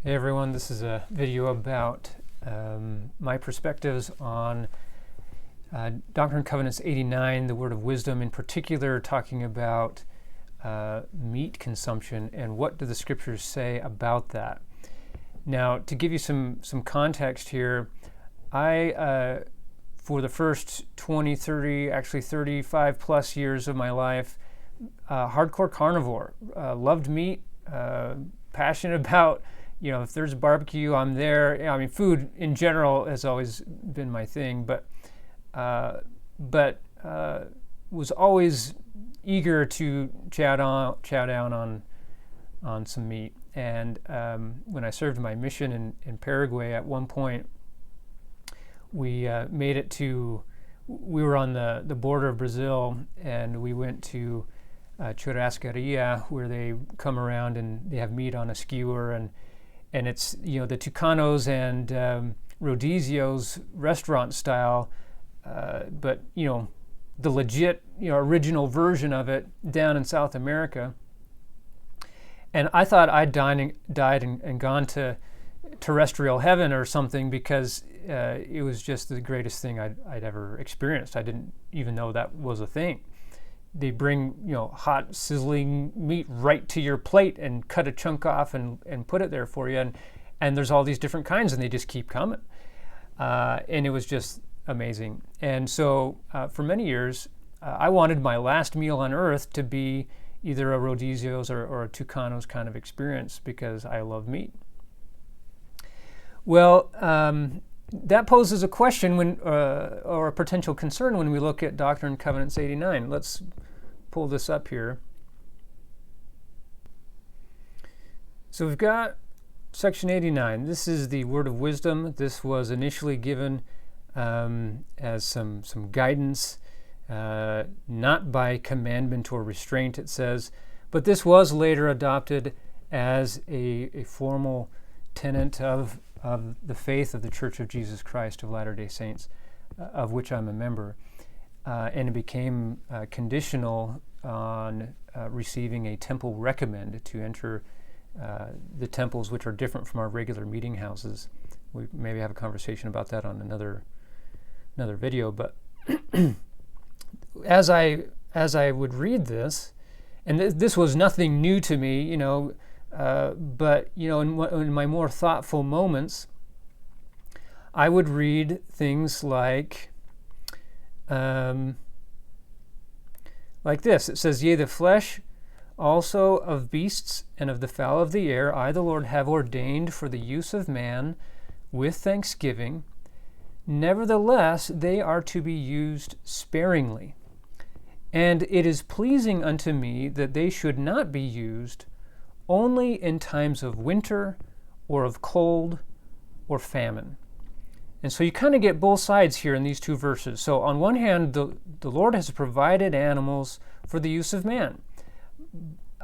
Hey everyone, this is a video about my perspectives on Doctrine and Covenants 89, the Word of Wisdom, in particular talking about meat consumption and what do the scriptures say about that. Now, to give you some context here, I, for the first 20, 30, actually 35 plus years of my life, hardcore carnivore, loved meat, passionate about, if there's barbecue, I'm there. I mean, food in general has always been my thing, but was always eager to chow down on some meat. And when I served my mission in Paraguay, at one point, we made it to, we were on the border of Brazil, and we went to Churrascaria, where they come around and they have meat on a skewer, and it's, the Tucanos and Rodizio's restaurant style, but, the legit, original version of it down in South America. And I thought I'd died and gone to terrestrial heaven or something, because it was just the greatest thing I'd ever experienced. I didn't even know that was a thing. They bring, hot, sizzling meat right to your plate and cut a chunk off and put it there for you. And there's all these different kinds, and they just keep coming. And it was just amazing. And so for many years, I wanted my last meal on earth to be either a Rodizio's or a Tucano's kind of experience, because I love meat. Well, that poses a question or a potential concern when we look at Doctrine and Covenants 89. Let's pull this up here. So we've got section 89. This is the Word of Wisdom. This was initially given as some guidance, not by commandment or restraint, it says, but this was later adopted as a formal tenet of the faith of the Church of Jesus Christ of Latter-day Saints, of which I'm a member. And it became conditional on receiving a temple recommend to enter the temples, which are different from our regular meeting houses. We maybe have a conversation about that on another video. But as I would read this, and this was nothing new to me, but in my more thoughtful moments, I would read things like this. It says, "Yea, the flesh also of beasts and of the fowl of the air, I the Lord have ordained for the use of man with thanksgiving. Nevertheless, they are to be used sparingly. And it is pleasing unto me that they should not be used only in times of winter or of cold or famine." And so you kind of get both sides here in these two verses. So on one hand, the Lord has provided animals for the use of man.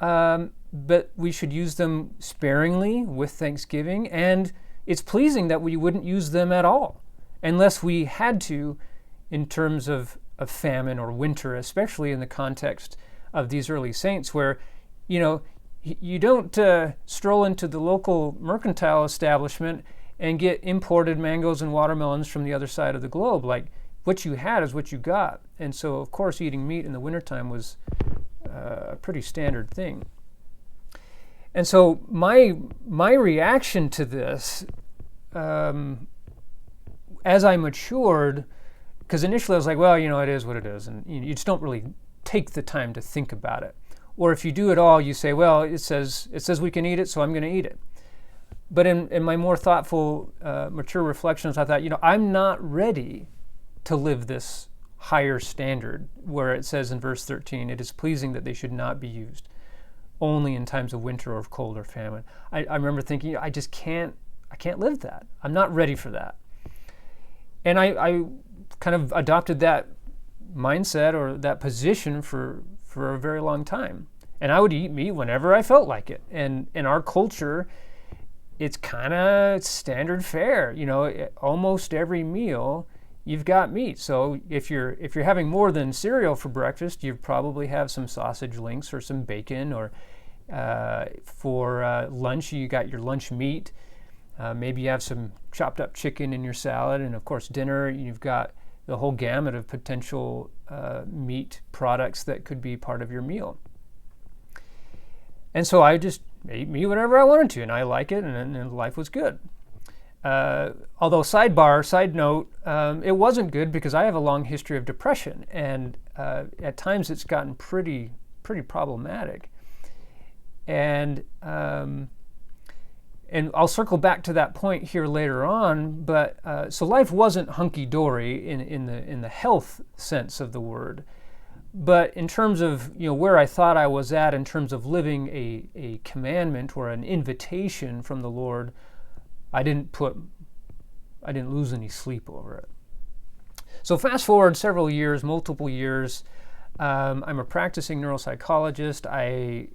But we should use them sparingly with thanksgiving, and it's pleasing that we wouldn't use them at all unless we had to, in terms of famine or winter, especially in the context of these early saints, where you don't stroll into the local mercantile establishment and get imported mangoes and watermelons from the other side of the globe. Like, what you had is what you got. And so, of course, eating meat in the wintertime was a pretty standard thing. And so my reaction to this, as I matured, because initially I was like, well, it is what it is. And you just don't really take the time to think about it. Or if you do at all, you say, well, it says we can eat it, so I'm going to eat it. But in my more thoughtful, mature reflections, I thought, I'm not ready to live this higher standard where it says in verse 13, it is pleasing that they should not be used only in times of winter or of cold or famine. I remember thinking, I can't live that. I'm not ready for that. And I kind of adopted that mindset or that position for a very long time. And I would eat meat whenever I felt like it. And in our culture, it's kind of standard fare. Almost every meal you've got meat. So if you're having more than cereal for breakfast, you probably have some sausage links or some bacon, or for lunch you got your lunch meat. Maybe you have some chopped up chicken in your salad, and of course dinner, you've got the whole gamut of potential meat products that could be part of your meal. And so I just ate meat whatever I wanted to, and I like it, and life was good. Although side note, it wasn't good because I have a long history of depression, and at times it's gotten pretty problematic. And I'll circle back to that point here later on. But so life wasn't hunky dory in the health sense of the word, but in terms of where I thought I was at in terms of living a commandment or an invitation from the Lord, I didn't lose any sleep over it. So fast forward several years, multiple years. I'm a practicing neuropsychologist. I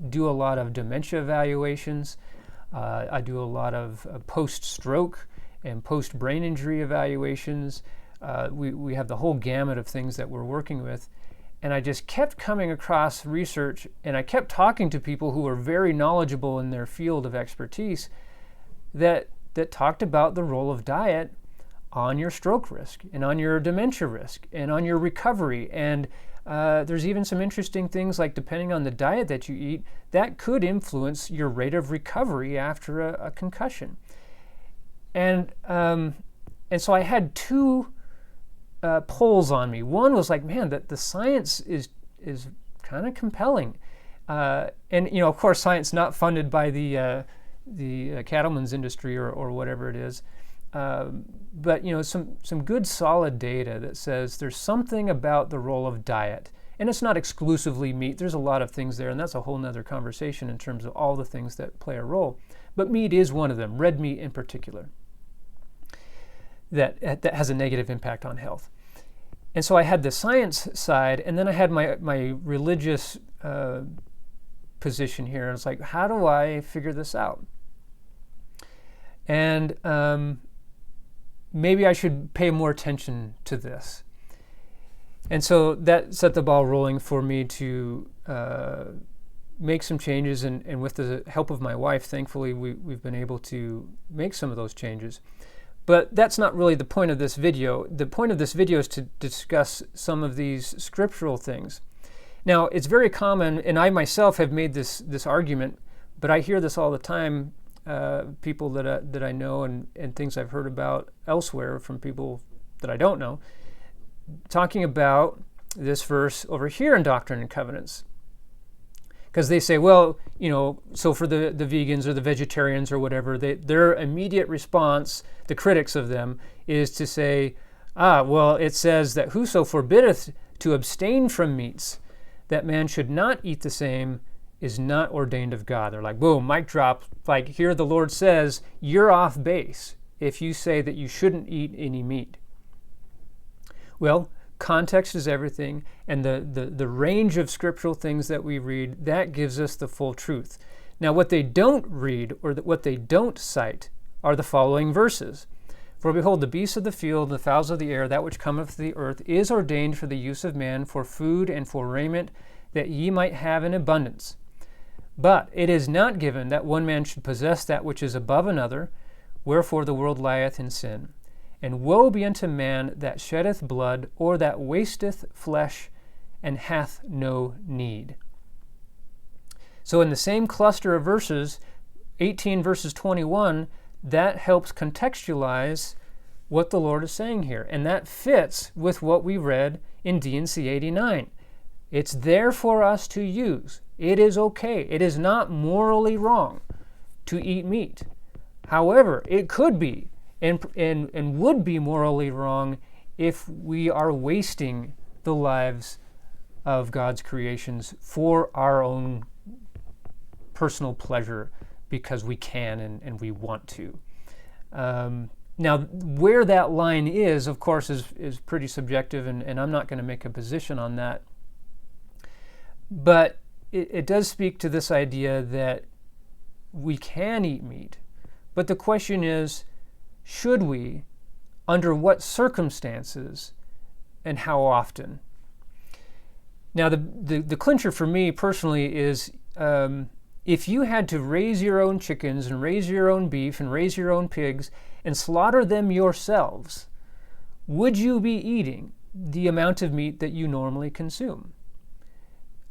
do a lot of dementia evaluations. I do a lot of post-stroke and post-brain injury evaluations. We have the whole gamut of things that we're working with. And I just kept coming across research, and I kept talking to people who were very knowledgeable in their field of expertise that talked about the role of diet on your stroke risk and on your dementia risk and on your recovery. And there's even some interesting things like, depending on the diet that you eat, that could influence your rate of recovery after a concussion. And so I had two polls on me. One was like, man, that the science is kind of compelling. And of course, science not funded by the cattleman's industry or whatever it is. But some good solid data that says there's something about the role of diet. And it's not exclusively meat. There's a lot of things there, and that's a whole nother conversation in terms of all the things that play a role. But meat is one of them, red meat in particular, that has a negative impact on health. And so I had the science side, and then I had my religious position here. And it's like, how do I figure this out? And maybe I should pay more attention to this. And so that set the ball rolling for me to make some changes. And with the help of my wife, thankfully, we've been able to make some of those changes. But that's not really the point of this video. The point of this video is to discuss some of these scriptural things. Now, it's very common, and I myself have made this argument, but I hear this all the time. People that I know and things I've heard about elsewhere from people that I don't know, talking about this verse over here in Doctrine and Covenants. Because they say, well, so for the vegans or the vegetarians or whatever, their immediate response, the critics of them, is to say, well, it says that whoso forbiddeth to abstain from meats, that man should not eat the same, is not ordained of God. They're like, boom, mic drop. Like, here the Lord says, you're off base if you say that you shouldn't eat any meat. Well, context is everything, and the range of scriptural things that we read, that gives us the full truth. Now, what they don't read, or what they don't cite, are the following verses. For behold, the beasts of the field, the fowls of the air, that which cometh to the earth, is ordained for the use of man, for food and for raiment, that ye might have in abundance. But it is not given that one man should possess that which is above another, wherefore the world lieth in sin. And woe be unto man that sheddeth blood, or that wasteth flesh, and hath no need. So in the same cluster of verses, 18 verses 21, that helps contextualize what the Lord is saying here. And that fits with what we read in D&C 89. It's there for us to use. It is okay. It is not morally wrong to eat meat. However, it could be and would be morally wrong if we are wasting the lives of God's creations for our own personal pleasure because we can and we want to. Now, where that line is, of course, is pretty subjective, and I'm not going to make a position on that. But it does speak to this idea that we can eat meat. But the question is, should we, under what circumstances, and how often? Now, the clincher for me personally is if you had to raise your own chickens and raise your own beef and raise your own pigs and slaughter them yourselves, would you be eating the amount of meat that you normally consume?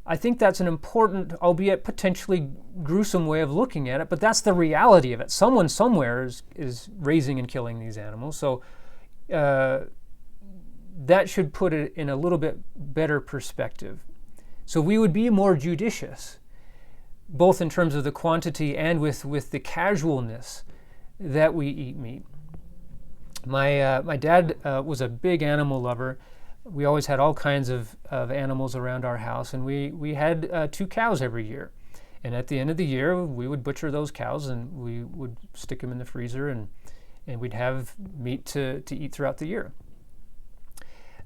I think that's an important, albeit potentially gruesome way of looking at it, but that's the reality of it. Someone somewhere is raising and killing these animals. So that should put it in a little bit better perspective. So we would be more judicious, both in terms of the quantity and with the casualness that we eat meat. My dad was a big animal lover. We always had all kinds of animals around our house, and we had 2 cows every year. And at the end of the year, we would butcher those cows and we would stick them in the freezer, and we'd have meat to eat throughout the year.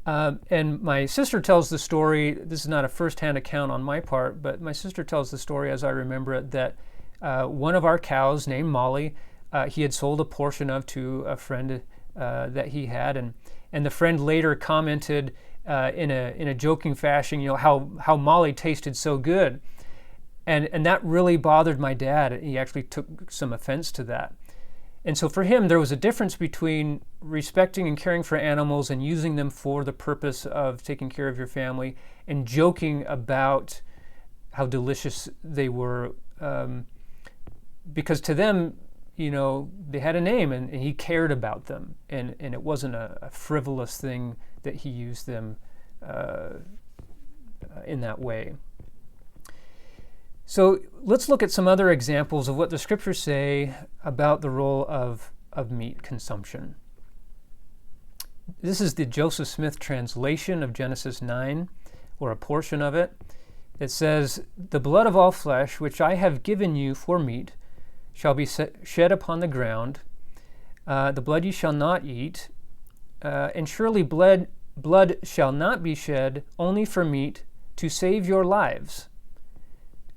And my sister tells the story, this is not a first-hand account on my part, but my sister tells the story as I remember it, that one of our cows named Molly, he had sold a portion of to a friend that he had, and the friend later commented in a joking fashion, how Molly tasted so good. And that really bothered my dad. He actually took some offense to that. And so for him, there was a difference between respecting and caring for animals and using them for the purpose of taking care of your family and joking about how delicious they were. Because to them, they had a name and he cared about them. And it wasn't a frivolous thing that he used them in that way. So let's look at some other examples of what the scriptures say about the role of meat consumption. This is the Joseph Smith translation of Genesis 9, or a portion of it. It says, "The blood of all flesh, which I have given you for meat, shall be shed upon the ground. The blood you shall not eat, and surely blood shall not be shed only for meat, to save your lives.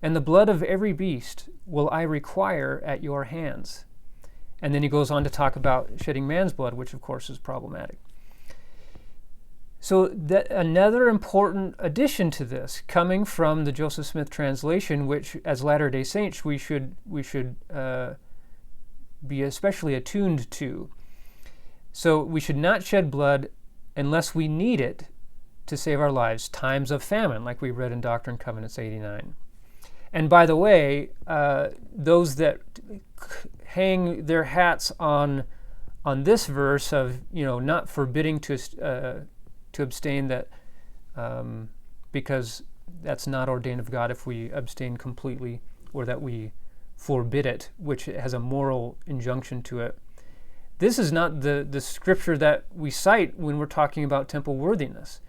And the blood of every beast will I require at your hands." And then he goes on to talk about shedding man's blood, which of course is problematic. So that another important addition to this, coming from the Joseph Smith translation, which as Latter-day Saints we should be especially attuned to. So we should not shed blood unless we need it to save our lives, times of famine, like we read in Doctrine and Covenants 89. And by the way, those that hang their hats on this verse of not forbidding to abstain, that because that's not ordained of God if we abstain completely, or that we forbid it, which has a moral injunction to it. This is not the scripture that we cite when we're talking about temple worthiness.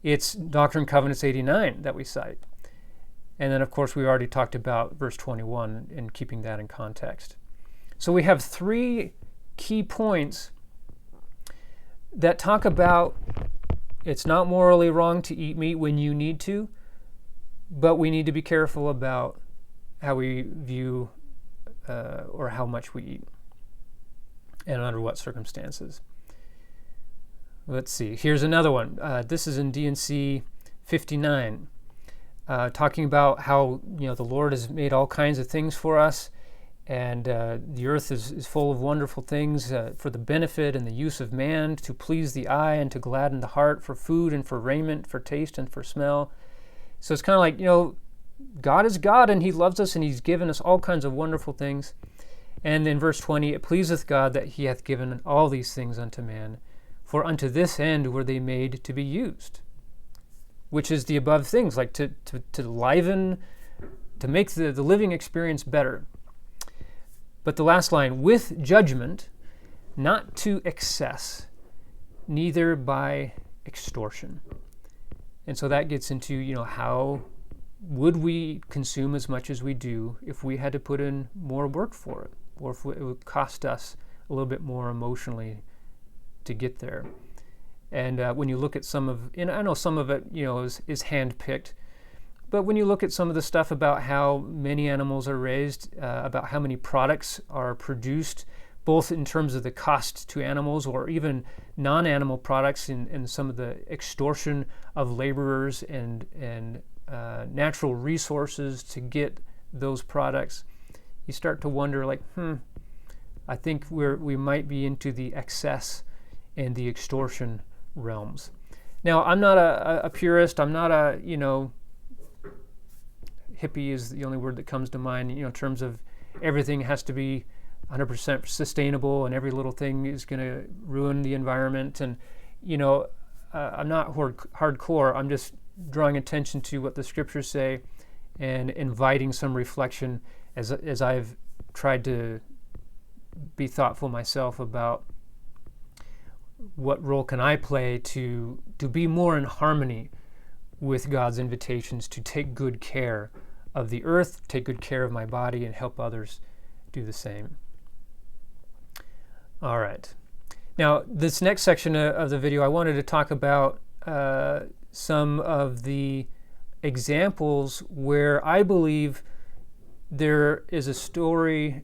It's Doctrine and Covenants 89 that we cite. And then, of course, we already talked about verse 21 and keeping that in context. So we have 3 key points that talk about it's not morally wrong to eat meat when you need to, but we need to be careful about how we view or how much we eat and under what circumstances. Let's see. Here's another one. This is in D&C 59. Talking about how the Lord has made all kinds of things for us, and the earth is full of wonderful things for the benefit and the use of man, to please the eye and to gladden the heart, for food and for raiment, for taste and for smell. So it's kind of like, God is God and he loves us and he's given us all kinds of wonderful things. And in verse 20, "It pleaseth God that he hath given all these things unto man, for unto this end were they made to be used." Which is the above things, like to liven, to make the living experience better. But the last line, "with judgment, not to excess, neither by extortion." And so that gets into, how would we consume as much as we do if we had to put in more work for it, or if it would cost us a little bit more emotionally to get there. And when you look at some of, and I know some of it, is hand-picked, but when you look at some of the stuff about how many animals are raised, about how many products are produced, both in terms of the cost to animals or even non-animal products, and some of the extortion of laborers and natural resources to get those products, you start to wonder, like, I think we might be into the excess and the extortion realms. Now, I'm not a purist. I'm not a, hippie is the only word that comes to mind, in terms of everything has to be 100% sustainable and every little thing is going to ruin the environment. And, I'm not hardcore. I'm just drawing attention to what the scriptures say and inviting some reflection as I've tried to be thoughtful myself about what role can I play to be more in harmony with God's invitations to take good care of the earth, take good care of my body, and help others do the same. All right. Now, this next section of the video, I wanted to talk about some of the examples where I believe there is a story.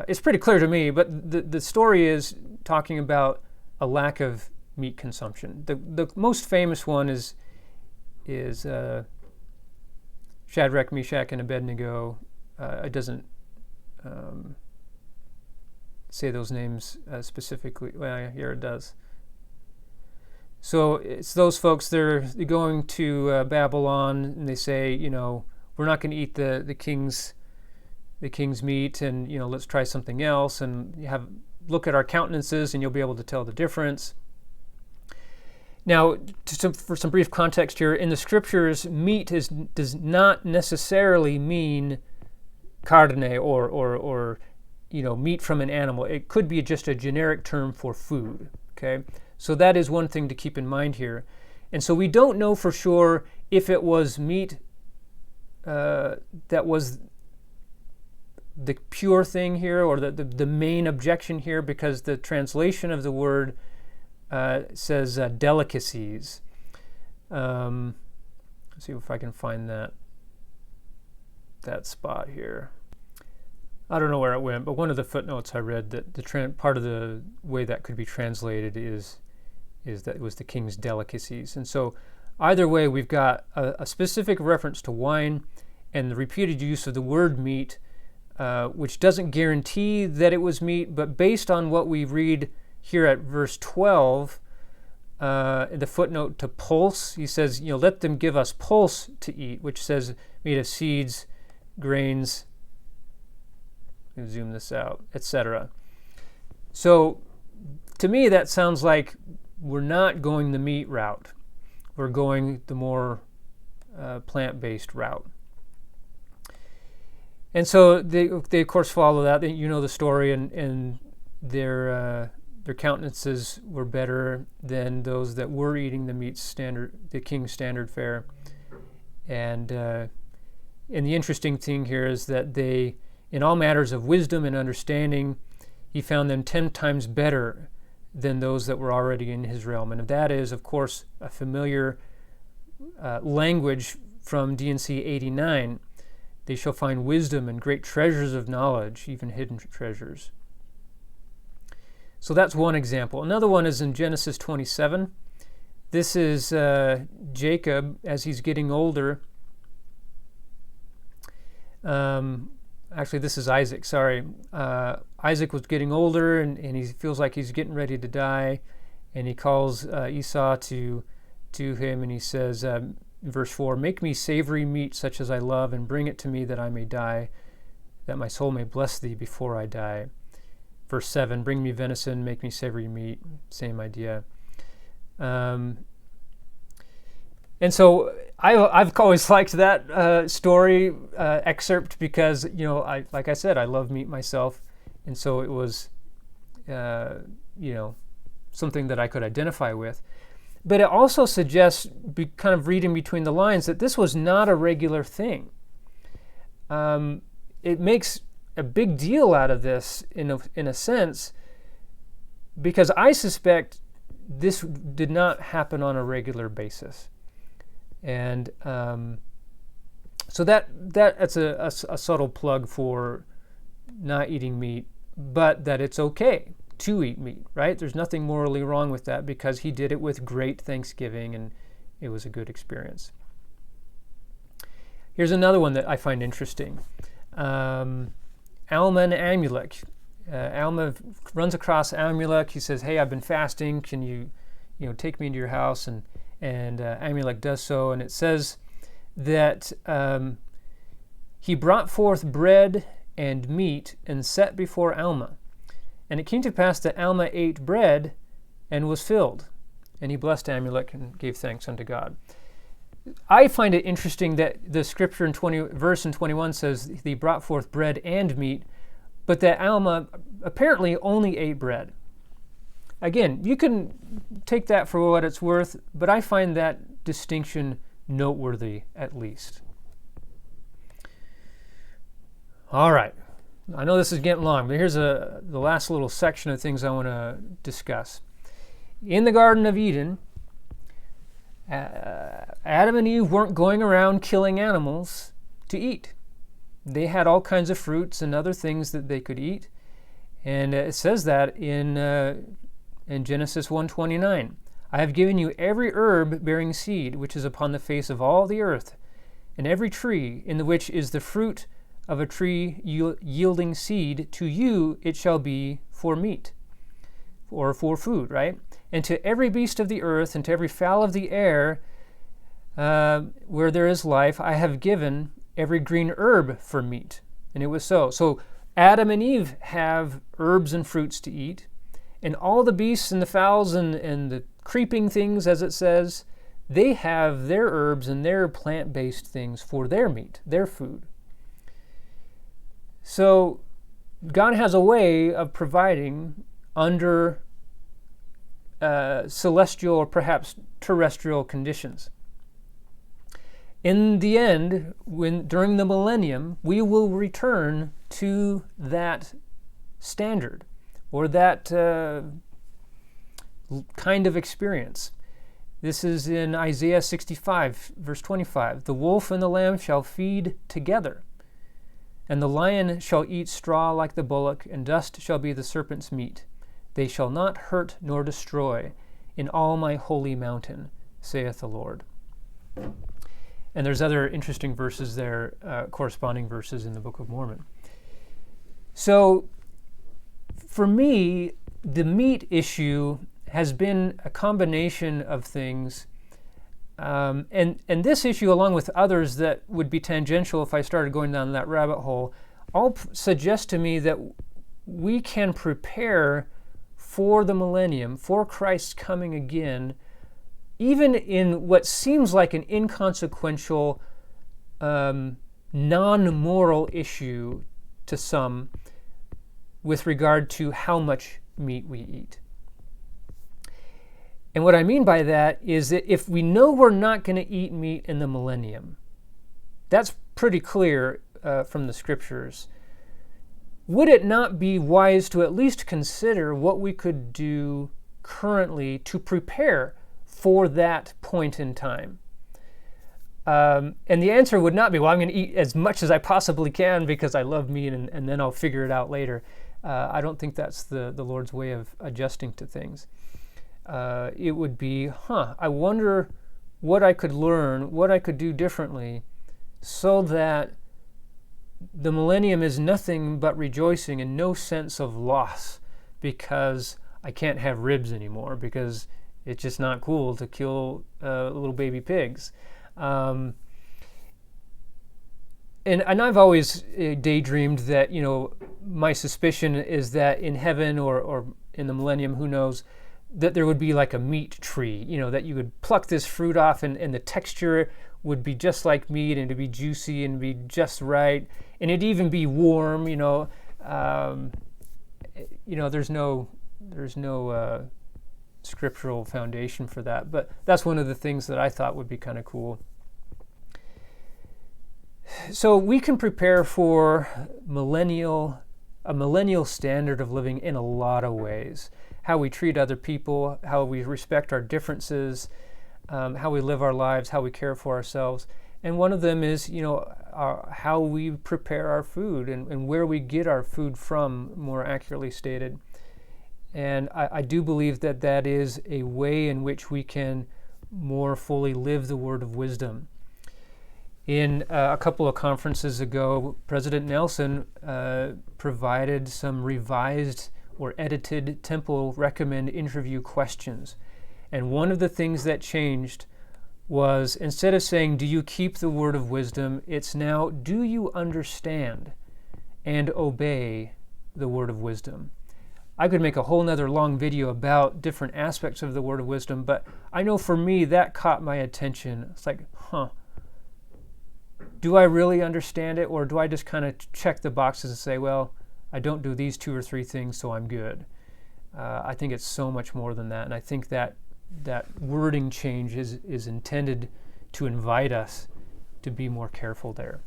It's pretty clear to me, but the story is talking about a lack of meat consumption. The most famous one is Shadrach, Meshach, and Abednego. It doesn't say those names specifically. Well, here it does. So it's those folks. They're going to Babylon, and they say, we're not going to eat the king's meat, and let's try something else, and look at our countenances, and you'll be able to tell the difference. Now, for some brief context here, in the scriptures, meat does not necessarily mean carne or meat from an animal. It could be just a generic term for food. Okay, so that is one thing to keep in mind here. And so we don't know for sure if it was meat that was the pure thing here, or the main objection here, because the translation of the word says delicacies. Let's see if I can find that spot here. I don't know where it went, but one of the footnotes I read that part of the way that could be translated is that it was the king's delicacies. And so either way, we've got a specific reference to wine and the repeated use of the word meat, which doesn't guarantee that it was meat, but based on what we read here at verse 12, the footnote to pulse, he says, let them give us pulse to eat, which says made of seeds, grains, let me zoom this out, etc. So to me, that sounds like we're not going the meat route. We're going the more plant-based route. And so they of course follow that. You know the story, and their countenances were better than those that were eating the king's standard fare. And the interesting thing here is that they, in all matters of wisdom and understanding, he found them 10 times better than those that were already in his realm. And that is, of course, a familiar language from D&C 89. They shall find wisdom and great treasures of knowledge, even hidden treasures. So that's one example. Another one is in Genesis 27. This is Jacob as he's getting older. Actually, this is Isaac, sorry. Isaac was getting older, and he feels like he's getting ready to die. And he calls Esau to him, and he says, verse 4, make me savory meat such as I love, and bring it to me that I may die, that my soul may bless thee before I die. Verse 7, bring me venison, make me savory meat. Same idea. And so I've always liked that story excerpt because, like I said, I love meat myself. And so it was, something that I could identify with. But it also suggests, kind of reading between the lines, that this was not a regular thing. It makes a big deal out of this in a sense, because I suspect this did not happen on a regular basis. And so that's a subtle plug for not eating meat, but that it's okay to eat meat, right? There's nothing morally wrong with that because he did it with great thanksgiving and it was a good experience. Here's another one that I find interesting. Alma and Amulek. Alma runs across Amulek. He says, "Hey, I've been fasting. Can you take me into your house?" And Amulek does so. And it says that he brought forth bread and meat and set before Alma. And it came to pass that Alma ate bread and was filled. And he blessed Amulek and gave thanks unto God. I find it interesting that the scripture in verse 21 says he brought forth bread and meat, but that Alma apparently only ate bread. Again, you can take that for what it's worth, but I find that distinction noteworthy at least. All right. I know this is getting long, but here's the last little section of things I want to discuss. In the Garden of Eden, Adam and Eve weren't going around killing animals to eat. They had all kinds of fruits and other things that they could eat. And it says that in Genesis 1:29. I have given you every herb bearing seed, which is upon the face of all the earth, and every tree in the which is the fruit of a tree yielding seed, to you it shall be for meat, or for food, right? And to every beast of the earth, and to every fowl of the air, where there is life, I have given every green herb for meat. And it was so. So Adam and Eve have herbs and fruits to eat, and all the beasts and the fowls and the creeping things, as it says, they have their herbs and their plant-based things for their meat, their food. So God has a way of providing under celestial or perhaps terrestrial conditions. In the end, during the millennium, we will return to that standard or that kind of experience. This is in Isaiah 65, verse 25. The wolf and the lamb shall feed together, and the lion shall eat straw like the bullock, and dust shall be the serpent's meat. They shall not hurt nor destroy in all my holy mountain, saith the Lord. And there's other interesting verses there, corresponding verses in the Book of Mormon. So for me, the meat issue has been a combination of things. And this issue, along with others that would be tangential if I started going down that rabbit hole, all suggest to me that we can prepare for the millennium, for Christ's coming again, even in what seems like an inconsequential, non-moral issue to some with regard to how much meat we eat. And what I mean by that is that if we know we're not going to eat meat in the millennium, that's pretty clear from the scriptures, would it not be wise to at least consider what we could do currently to prepare for that point in time? And the answer would not be, well, I'm going to eat as much as I possibly can because I love meat and then I'll figure it out later. I don't think that's the Lord's way of adjusting to things. It would be, I wonder what I could learn, what I could do differently so that the millennium is nothing but rejoicing and no sense of loss because I can't have ribs anymore because it's just not cool to kill little baby pigs. And I've always daydreamed that, my suspicion is that in heaven or in the millennium, who knows, that there would be like a meat tree, that you would pluck this fruit off and the texture would be just like meat and it'd be juicy and be just right. And it'd even be warm, there's no scriptural foundation for that. But that's one of the things that I thought would be kind of cool. So we can prepare for a millennial standard of living in a lot of ways. How we treat other people, how we respect our differences, how we live our lives, how we care for ourselves. And one of them is, how we prepare our food and where we get our food from, more accurately stated. And I do believe that is a way in which we can more fully live the word of wisdom. In a couple of conferences ago, President Nelson provided some revised or edited Temple Recommend interview questions. And one of the things that changed was, instead of saying, do you keep the word of wisdom, it's now, do you understand and obey the word of wisdom? I could make a whole nother long video about different aspects of the word of wisdom, but I know for me that caught my attention. It's like, do I really understand it, or do I just kind of check the boxes and say, well, I don't do these 2 or 3 things, so I'm good? I think it's so much more than that, and I think that wording change is intended to invite us to be more careful there.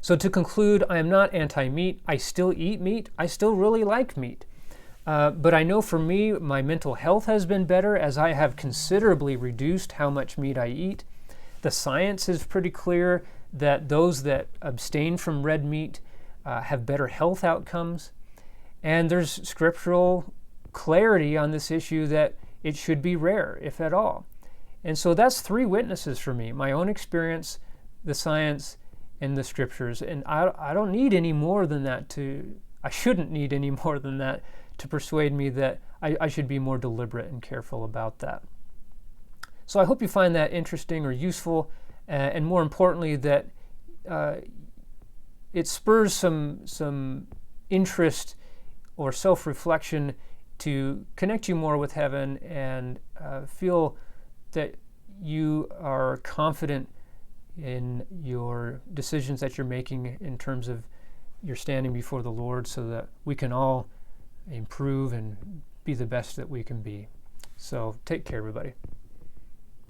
So to conclude, I am not anti-meat. I still eat meat. I still really like meat. But I know for me, my mental health has been better as I have considerably reduced how much meat I eat. The science is pretty clear that those that abstain from red meat have better health outcomes. And there's scriptural clarity on this issue that it should be rare, if at all. And so that's 3 witnesses for me: my own experience, the science, and the scriptures. And I don't need any more than that I shouldn't need any more than that to persuade me that I should be more deliberate and careful about that. So I hope you find that interesting or useful, and more importantly, that it spurs some interest or self-reflection to connect you more with heaven and feel that you are confident in your decisions that you're making in terms of your standing before the Lord, so that we can all improve and be the best that we can be. So take care, everybody.